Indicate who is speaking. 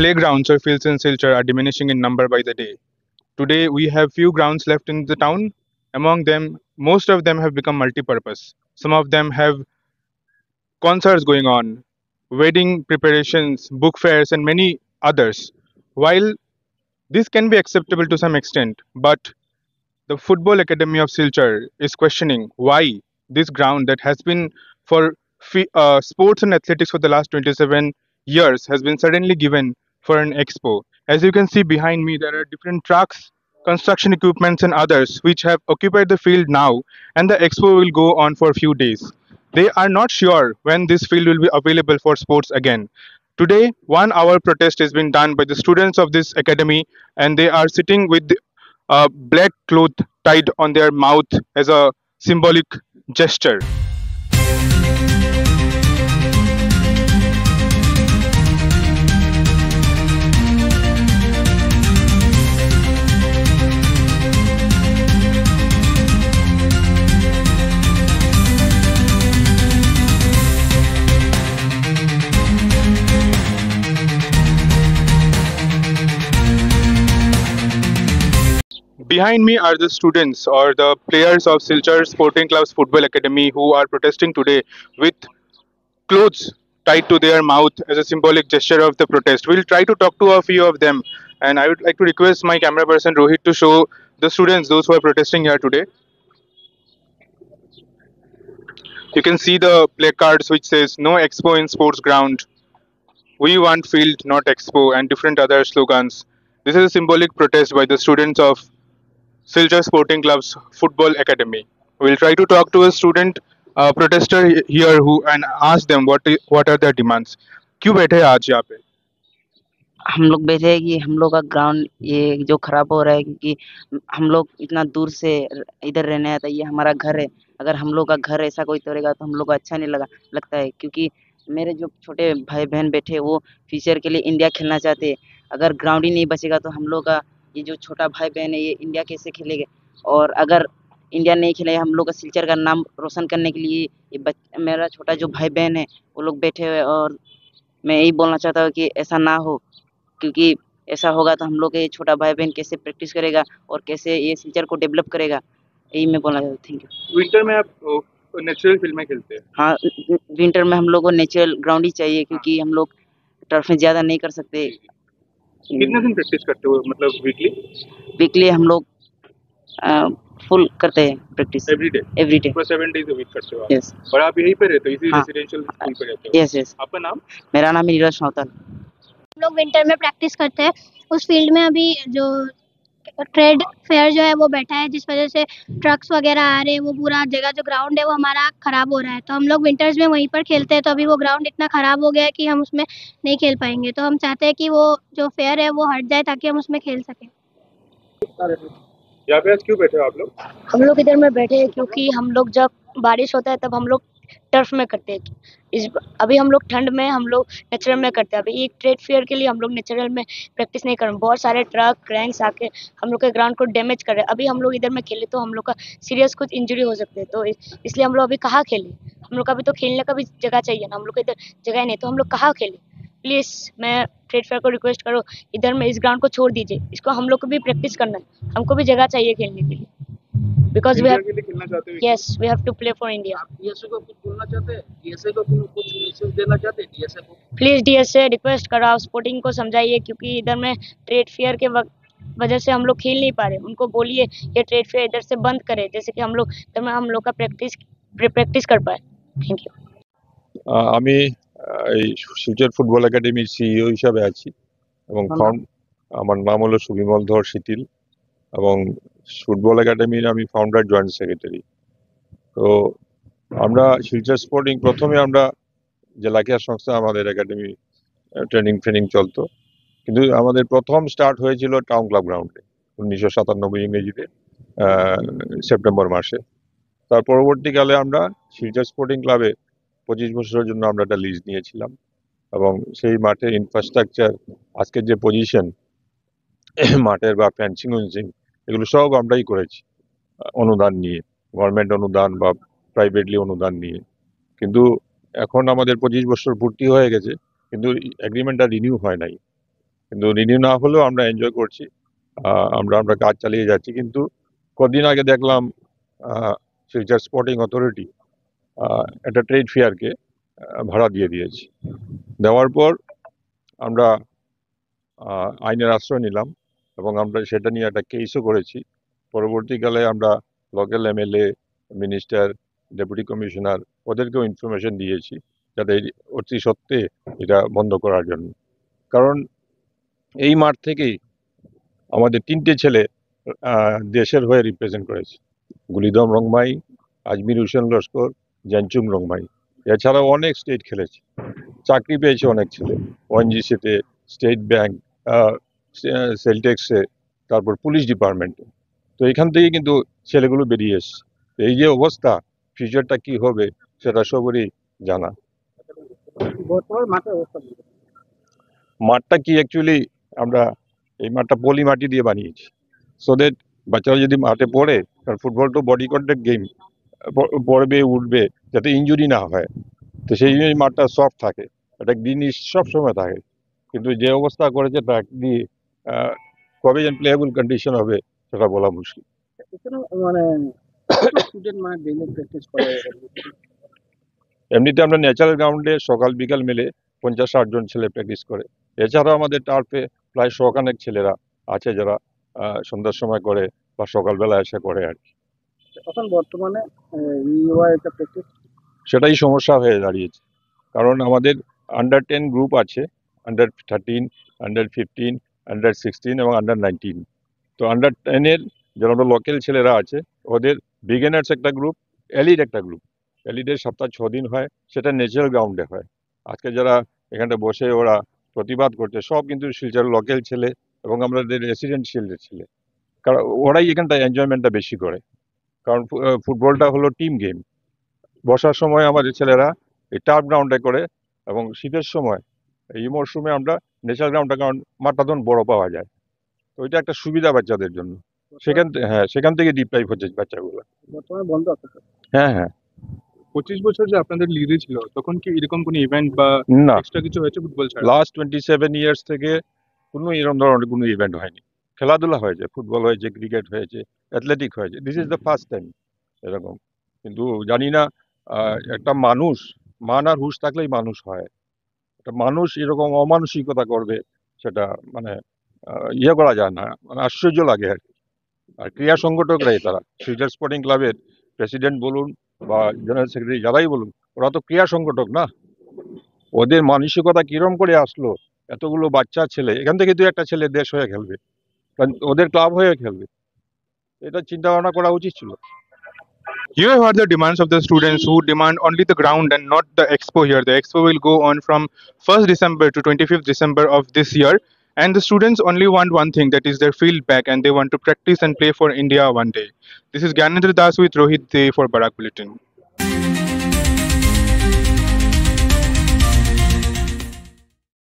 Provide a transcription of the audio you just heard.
Speaker 1: playgrounds or fields in Silchar are diminishing in number by the day. Today, we have few grounds left in the town. Among them, most of them have become multi-purpose. Some of them have concerts going on, wedding preparations, book fairs, and many others. While this can be acceptable to some extent, but the Football Academy of Silchar is questioning why this ground that has been for sports and athletics for the last 27 years has been suddenly given for an expo. As you can see behind me, there are different trucks, construction equipments, and others which have occupied the field now, and the expo will go on for a few days. They are not sure when this field will be available for sports again. Today, 1 hour protest has been done by the students of this academy, and they are sitting with a black cloth tied on their mouth as a symbolic gesture. Behind me are the students or the players of Silchar Sporting Club's Football Academy who are protesting today with clothes tied to their mouth as a symbolic gesture of the protest. We'll try to talk to a few of them, and I would like to request my camera person Rohit to show the students, those who are protesting here today. You can see the placards which says "No Expo in Sports Ground," "We want field, not expo," and different other slogans. This is a symbolic protest by the students of Silchar Sporting Club's Football Academy. We'll try to talk to a student protester here who and ask them what are their demands. क्यों बैठे हैं आज यहाँ पे?
Speaker 2: हम लोग बैठे हैं कि हम लोग का ग्राउंड ये जो खराब हो रहा है, क्योंकि हम लोग इतना दूर से इधर रहने आए, ये हमारा घर है। अगर हम लोग का घर ऐसा कोई तोड़ेगा तो हम लोग को अच्छा नहीं लगता है, क्योंकि मेरे जो छोटे भाई बहन बैठे वो फ्यूचर के लिए इंडिया खेलना चाहते हैं। अगर ग्राउंड ही नहीं बचेगा तो हम लोग का ये जो छोटा भाई बहन है ये इंडिया कैसे खेलेंगे? और अगर इंडिया नहीं खेलेगा, हम लोग का सिलचर का नाम रोशन करने के लिए ये मेरा छोटा जो भाई बहन है वो लोग बैठे हुए। और मैं यही बोलना चाहता हूँ कि ऐसा ना हो, क्योंकि ऐसा होगा तो हम लोग के छोटा भाई बहन कैसे प्रैक्टिस करेगा और कैसे ये सिलचर को डेवलप करेगा, यही मैं बोलना चाहता हूँ। Thank you.
Speaker 1: विंटर में आप नेचुरल फील्ड में खेलते हैं?
Speaker 2: हाँ, विंटर में हम लोग को नेचुरल ग्राउंड ही चाहिए, क्योंकि हम लोग टर्फ में ज़्यादा नहीं कर सकते।
Speaker 1: कितने दिन प्रैक्टिस करते हो, मतलब
Speaker 2: वीकली हम लोग फुल करते हैं practice. Every day
Speaker 1: 7 days a week करते हो?
Speaker 2: यस।
Speaker 1: और आप यहीं पे रहते हो, इसी रेसिडेंशियल स्कूल पे रहते हो?
Speaker 2: यस।
Speaker 1: आपका नाम?
Speaker 2: मेरा नाम है नीरज नौतन।
Speaker 3: हम लोग विंटर में प्रैक्टिस करते हैं। उस फील्ड में अभी जो ट्रेड फेयर जो है वो बैठा है, जिस वजह से ट्रक्स वगैरह आ रहे हैं, वो पूरा जगह जो ग्राउंड है वो हमारा खराब हो रहा है। तो हम लोग विंटर्स में वहीं पर खेलते हैं, तो अभी वो ग्राउंड इतना खराब हो गया है कि हम उसमें नहीं खेल पाएंगे। तो हम चाहते हैं कि वो जो फेयर है वो हट जाए ताकि हम उसमें खेल सकें।
Speaker 1: यहाँ पे आज क्यों बैठे हो आप लोग?
Speaker 4: हम लोग इधर में बैठे हैं क्योंकि हम लोग जब बारिश होता है तब हम लोग टर्फ में करते हैं। अभी हम लोग ठंड में हम लोग नेचुरल में करते हैं। अभी एक ट्रेड फेयर के लिए हम लोग नेचुरल में प्रैक्टिस नहीं कर रहे हैं। बहुत सारे ट्रक क्रैंक्स आके हम लोग के ग्राउंड को डैमेज कर रहे हैं। अभी हम लोग इधर में खेले तो हम लोग का सीरियस कुछ इंजरी हो सकते हैं, तो इसलिए हम लोग अभी कहाँ खेलें? हम लोग का भी तो खेलने का भी जगह चाहिए ना, हम लोग को इधर जगह नहीं, तो हम लोग कहाँ खेलें? प्लीज़ मैं ट्रेड फेयर को रिक्वेस्ट करो, इधर में इस ग्राउंड को छोड़ दीजिए। इसको हम लोग को भी प्रैक्टिस करना है, हमको भी जगह चाहिए खेलने के लिए। Because we have, yes, we have to play for India.
Speaker 5: आप डीएसए को कुछ बोलना चाहते हैं? डीएसए को कुछ मैसेज देना चाहते हैं डीएसए को?
Speaker 4: प्लीज डीएसए रिक्वेस्ट कराओ, स्पोर्टिंग को समझाइए, क्योंकि इधर में ट्रेड फेयर के वजह से हम लोग खेल नहीं पा रहे। उनको बोलिए ये ट्रेड फेयर इधर से बंद करे, जैसे कि हम लोग का प्रैक्टिस कर पाए। Thank you.
Speaker 6: আমি এই শিলচর ফুটবল একাডেমির সিইও হিসাবে আছি এবং আমার নাম হলো সুবিমল ধর শীতিল এবং ফুটবল একাডেমির আমি ফাউন্ডার জয়েন্ট সেক্রেটারি। তো আমরা শিলচর স্পোর্টিং প্রথমে আমরা জেলা ক্রীড়া সংস্থা আমাদের একাডেমি ট্রেনিং চলতো, কিন্তু আমাদের প্রথম স্টার্ট হয়েছিল টাউন ক্লাব গ্রাউন্ডে 1997 ইংরেজিতে সেপ্টেম্বর মাসে। তার পরবর্তীকালে আমরা শিলচর স্পোর্টিং ক্লাবে 25 বছরের জন্য আমরা একটা লিজ নিয়েছিলাম এবং সেই মাঠের ইনফ্রাস্ট্রাকচার, আজকের যে পজিশন মাঠের বা ফেন্সিং এগুলো সব আমরাই করেছি অনুদান নিয়ে, গভর্নমেন্ট অনুদান বা প্রাইভেটলি অনুদান নিয়ে। কিন্তু এখন আমাদের 25 বছর পূর্তি হয়ে গেছে, কিন্তু এগ্রিমেন্টটা রিনিউ হয় নাই। কিন্তু রিনিউ না হলেও আমরা এনজয় করছি। আমরা আমরা কাজ চালিয়ে যাচ্ছি। কিন্তু কদিন আগে দেখলাম শিলচর স্পোর্টিং অথরিটি একটা ট্রেড ফেয়ারকে ভাড়া দিয়ে দিয়েছে। দেওয়ার পর আমরা আইনের আশ্রয় নিলাম এবং আমরা সেটা নিয়ে একটা কেসও করেছি। পরবর্তীকালে আমরা local MLA, minister, deputy commissioner ওদেরকেও ইনফরমেশন দিয়েছি যাতে অতি সত্ত্বে এটা বন্ধ করার জন্য। কারণ এই মাঠ থেকেই আমাদের 3টে ছেলে দেশের হয়ে রিপ্রেজেন্ট করেছে। গুলিদম রংমাই, আজমির হোসেন লস্কর, জানচুং রংমাই। এছাড়াও অনেক স্টেট খেলেছে, চাকরি পেয়েছে অনেক ছেলে, ওএনজিসিতে, স্টেট ব্যাংক, সেলটেক্সে, তারপর পুলিশ ডিপার্টমেন্টে। তো এখান থেকে কিন্তু ছেলেগুলো বেরিয়ে এসছে। এই যে অবস্থা, ফিউচারটা কি হবে সেটা সবারই জানা।
Speaker 5: বর্তমান মাঠের অবস্থা কি?
Speaker 6: মাঠটা কি অ্যাকচুয়ালি আমরা এই মাঠটা পলি মাটি দিয়ে বানিয়েছি, সো দ্যাট বাচ্চারা যদি মাঠে পড়ে, কারণ ফুটবল তো বডি কন্ট্যাক্ট গেম, পড়বে উঠবে যাতে ইনজুরি না হয়। তো সেই জন্য এই মাঠটা সফট থাকে, এটা গ্রিনিশ সবসময় থাকে। কিন্তু যে অবস্থা করেছে ট্র্যাক দিয়ে কবে যেন প্লেয়েবল কন্ডিশন হবে সেটা বলা মুশকিল।
Speaker 5: এখানে মানে স্টুডেন্ট মাঠ ডেইলি প্র্যাকটিস করে।
Speaker 6: এমনিতে আমরা ন্যাচারাল গ্রাউন্ডে সকাল বিকাল মিলে 50-60 জন ছেলে প্র্যাকটিস করে। এছাড়াও আমাদের টার্ফে প্রায় 100 ছেলেরা আছে যারা সন্ধ্যার সময় করে বা সকালবেলা এসে করে আর কি।
Speaker 5: এখন বর্তমানে এটা প্র্যাকটিস
Speaker 6: সেটাই সমস্যা হয়ে দাঁড়িয়েছে, কারণ আমাদের আন্ডার-10 গ্রুপ আছে, আন্ডার-13, আন্ডার-15, আন্ডার-16 এবং আন্ডার-19। তো আন্ডার-10-এর যারা লোকাল ছেলেরা আছে ওদের বিগিনার্স একটা গ্রুপ, এলিট একটা গ্রুপ। এলিটের সপ্তাহে 6 দিন হয়, সেটা ন্যাচারাল গ্রাউন্ডে হয়। আজকে যারা এখানটা বসে ওরা প্রতিবাদ করছে সব কিন্তু শিলচর লোকাল ছেলে এবং আমাদের রেসিডেন্ট শিল্ডের ছেলে, কারণ ওরাই এখানটা এনজয়মেন্টটা বেশি করে। কারণ ফুটবলটা হলো টিম গেম। বর্ষার সময় আমাদের ছেলেরা এই টার্ফ গ্রাউন্ডে করে এবং শীতের সময় এই মরশুমে আমরা ন্যাচারাল গ্রাউন্ডে, কারণ মাঠটা তখন বড় পাওয়া যায়। তো এটা একটা সুবিধা বাচ্চাদের জন্য। সেখান থেকে ডিপ্রাইভ হচ্ছে বাচ্চাগুলো।
Speaker 5: বর্তমানে বন্ধ আছে।
Speaker 6: হ্যাঁ
Speaker 1: 25 বছর যে আপনাদের লিডে ছিল তখন কি এরকম কোনো ইভেন্ট বা
Speaker 6: না,
Speaker 1: এক্সট্রা কিছু হয়েছে ফুটবল ছাড়া?
Speaker 6: লাস্ট 27 ইয়ার্স থেকে কোনো এরকম ধরনের কোনো ইভেন্ট হয়নি। খেলাধুলা হয়েছে, ফুটবল হয়েছে, ক্রিকেট হয়েছে, অ্যাথলেটিক হয়েছে, this is the first time এরকম। কিন্তু জানি না, একটা মানুষ, মান আর হুঁশ থাকলেই মানুষ হয়। একটা মানুষ এরকম অমানসিকতা করবে সেটা মানে ইয়ে করা যায় না, মানে আশ্চর্য লাগে আর কি। আর ক্রীড়া সংগঠকরাই তারা, শিলচর স্পোর্টিং ক্লাবের প্রেসিডেন্ট বলুন বা জেনারেল সেক্রেটারি যারাই বলুন, ওরা তো ক্রীড়া সংগঠক না। ওদের মানসিকতা কিরম করে আসলো, এতগুলো বাচ্চা ছেলে এখান থেকে দু একটা ছেলে দেশ হয়ে খেলবে, কারণ ওদের ক্লাব হয়ে খেলবে, এটা চিন্তা ভাবনা করা উচিত ছিল।
Speaker 1: You have heard the demands of the students who demand only the ground and not the expo here. The expo will go on from 1st December to 25th December of this year. And the students only want one thing, that is their field back, and they want to practice and play for India one day. This is Gyanendra Das with Rohit Dey for Barak Bulletin.